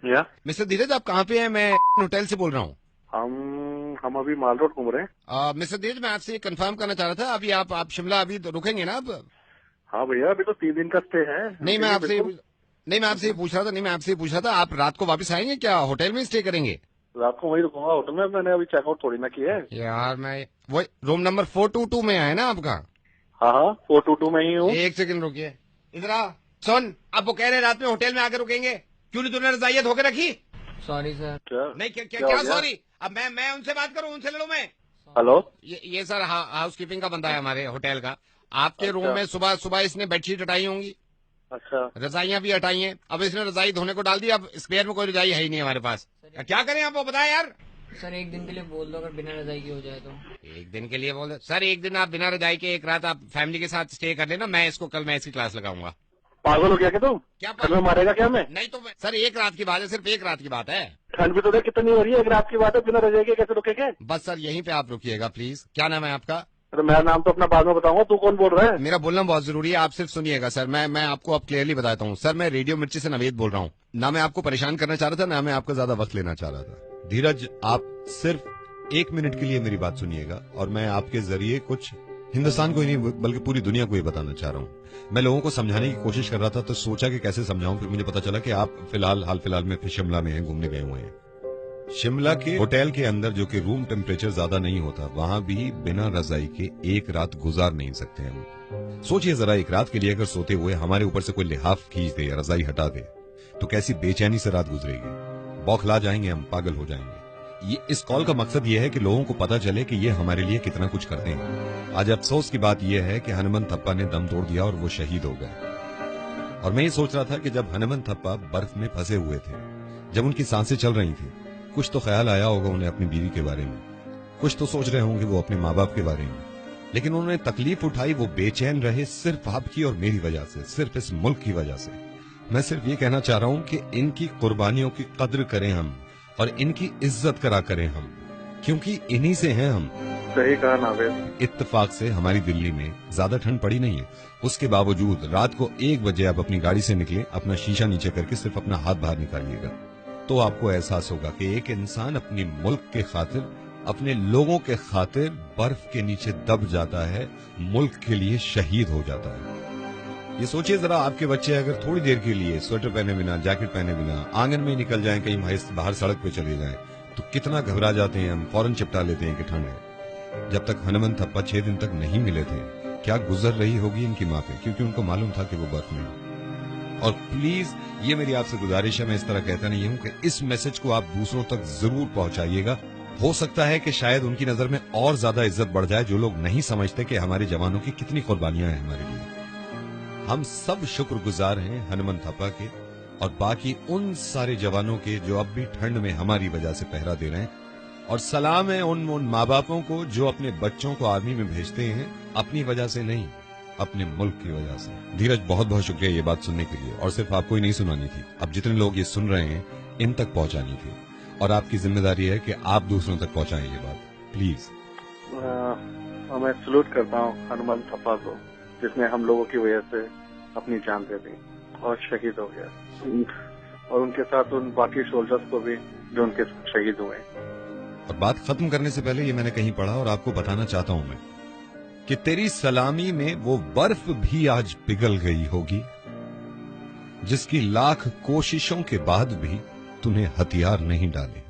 या मिस्टर धीरज, आप कहाँ पे हैं? मैं होटल से बोल रहा हूँ। हम अभी माल रोड घूम रहे हैं। मिस्टर धीरज, मैं आपसे कंफर्म करना चाह रहा था, अभी आप शिमला अभी तो रुकेंगे ना? अब हाँ भैया, अभी तो 3 दिन का स्टे है, नहीं, मैं रुकेंगे आपसे बिल्कुल। नहीं, मैं आपसे ये पूछ रहा था नहीं मैं आपसे ये पूछ रहा था, आप रात को वापस आएंगे क्या? होटल में स्टे करेंगे? रात को वहीं रुकूंगा होटल में, मैंने अभी चेकआउट थोड़ी ना किया है। यार, मैं वो रूम नंबर 422 में है ना आपका? हाँ हाँ, 422 में ही हूँ। एक सेकंड रुकिए, इधर आ। सुन, अब वो कह रहे हैं रात में होटल में आकर रुकेंगे, क्यों नहीं तूने रजाइयां धोके रखी? Sorry sir. क्या नहीं, क्या क्या, क्या क्या हो गया? सॉरी? अब मैं उनसे बात करूं, उनसे लड़ूं मैं? हेलो। ये सर हाउस कीपिंग का बंदा है हमारे होटल का। आपके रूम अच्छा में सुबह सुबह इसने बेडशीट हटाई होंगी, अच्छा। रजाइयां भी हटाई हैं, अब इसने रजाई धोने को डाल दी, अब स्पेयर में कोई रजाई है ही नहीं हमारे पास। क्या करें आप, वो बताएं यार। सर एक दिन के लिए बोल दो, अगर बिना रजाई की हो जाए तो। एक दिन के लिए बोल दो सर, एक दिन आप बिना रजाई के एक रात आप फैमिली के साथ स्टे कर लेना, मैं इसको कल मैं इसकी क्लास लगाऊंगा। पागल हो गया क्या तुम? क्या घर में मारेगा क्या मैं? नहीं तो सर, एक रात की बात है, सिर्फ एक रात की बात है। ठंड भी तो देख कितनी हो रही है, एक रात की बात है, बिना रजाई के कैसे रुकेंगे? बस सर यहीं पे आप रुकिएगा प्लीज। क्या नाम है आपका? अरे मेरा नाम तो अपना बाद में बताऊंगा, तू कौन बोल रहा है? मेरा बोलना बहुत जरूरी है, आप सिर्फ सुनिएगा सर। मैं आपको अब क्लियरली बताता हूँ सर, मैं रेडियो मिर्ची से नवेद बोल रहा हूँ। ना मैं आपको परेशान करना चाह रहा था, ना मैं आपका ज्यादा वक्त लेना चाह रहा था। धीरज, आप सिर्फ 1 मिनट के लिए मेरी बात सुनिएगा, और मैं आपके जरिए कुछ हिंदुस्तान को ही नहीं बल्कि पूरी दुनिया को ही बताना चाह रहा हूँ। मैं लोगों को समझाने की कोशिश कर रहा था, तो सोचा कि कैसे समझाऊं, फिर मुझे पता चला कि आप हाल फिलहाल में शिमला में हैं, घूमने गए हुए हैं। शिमला के होटल के अंदर, जो कि रूम टेम्परेचर ज्यादा नहीं होता, वहां भी बिना रजाई के एक रात गुजार नहीं सकते हम। सोचिए जरा, एक रात के लिए अगर सोते हुए हमारे ऊपर से कोई लिहाफ खींच दे या रजाई हटा दे, तो कैसी बेचैनी से रात गुजरेगी। बौखला जाएंगे हम, पागल हो जाएंगे। इस कॉल का मकसद ये है कि लोगों को पता चले कि ये हमारे लिए कितना कुछ करते हैं। आज अफसोस की बात यह है कि हनुमंत थप्पा ने दम तोड़ दिया और वो शहीद हो गए। और मैं ये सोच रहा था कि जब हनुमंत थप्पा बर्फ में फंसे हुए थे, जब उनकी सांसें चल रही थी, कुछ तो ख्याल आया होगा उन्हें अपनी बीवी के बारे में, कुछ तो सोच रहे होंगे वो अपने माँ बाप के बारे में। लेकिन उन्होंने तकलीफ उठाई, वो बेचैन रहे सिर्फ आपकी और मेरी वजह से, सिर्फ इस मुल्क की वजह से। मैं सिर्फ ये कहना चाह रहा हूं कि इनकी कुर्बानियों की कद्र करें हम, और इनकी इज्जत करा करें हम, क्योंकि इन्हीं से हैं हम। सही कहा नावेद। इत्तेफाक से हमारी दिल्ली में ज्यादा ठंड पड़ी नहीं है, उसके बावजूद रात को 1 बजे आप अपनी गाड़ी से निकले, अपना शीशा नीचे करके सिर्फ अपना हाथ बाहर निकालिएगा, तो आपको एहसास होगा कि एक इंसान अपनी मुल्क के खातिर, अपने लोगों के खातिर बर्फ के नीचे दब जाता है, मुल्क के लिए शहीद हो जाता है। ये सोचिए जरा, आपके बच्चे अगर थोड़ी देर के लिए स्वेटर पहने बिना, जैकेट पहने बिना आंगन में निकल जाएं, कहीं बाहर सड़क पे चले जाएं, तो कितना घबरा जाते हैं हम, फौरन चिपटा लेते हैं कि ठंड है। जब तक हनुमंत थप्पा 6 दिन तक नहीं मिले थे, क्या गुजर रही होगी इनकी माँ पे, क्योंकि उनको मालूम था कि वो बर्फ में। और प्लीज, ये मेरी आपसे गुजारिश है, मैं इस तरह कहता नहीं हूं, कि इस मैसेज को आप दूसरों तक जरूर पहुंचाइएगा। हो सकता है कि शायद उनकी नजर में और ज्यादा इज्जत बढ़ जाए, जो लोग नहीं समझते कि हमारे जवानों की कितनी कुर्बानियां हैं हमारे लिए। हम सब शुक्रगुजार हैं हनुमंत थप्पा के और बाकी उन सारे जवानों के जो अब भी ठंड में हमारी वजह से पहरा दे रहे हैं। और सलाम है उन माँ बापों को जो अपने बच्चों को आर्मी में भेजते हैं, अपनी वजह से नहीं, अपने मुल्क की वजह से। धीरज, बहुत बहुत शुक्रिया ये बात सुनने के लिए, और सिर्फ आपको ही नहीं सुनानी थी, अब जितने लोग ये सुन रहे हैं इन तक पहुंचानी थी, और आपकी जिम्मेदारी है कि आप दूसरों तक पहुंचाएं ये बात, प्लीज। मैं सलूट करता हूँ हनुमंत थप्पा को, जिसने हम लोगों की वजह से अपनी जान दे दी और शहीद हो गया, और उनके साथ उन बाकी सोल्जर्स को भी जो उनके शहीद हुए। और बात खत्म करने से पहले ये मैंने कहीं पढ़ा और आपको बताना चाहता हूं मैं, कि तेरी सलामी में वो बर्फ भी आज पिघल गई होगी, जिसकी लाख कोशिशों के बाद भी तूने हथियार नहीं डाले।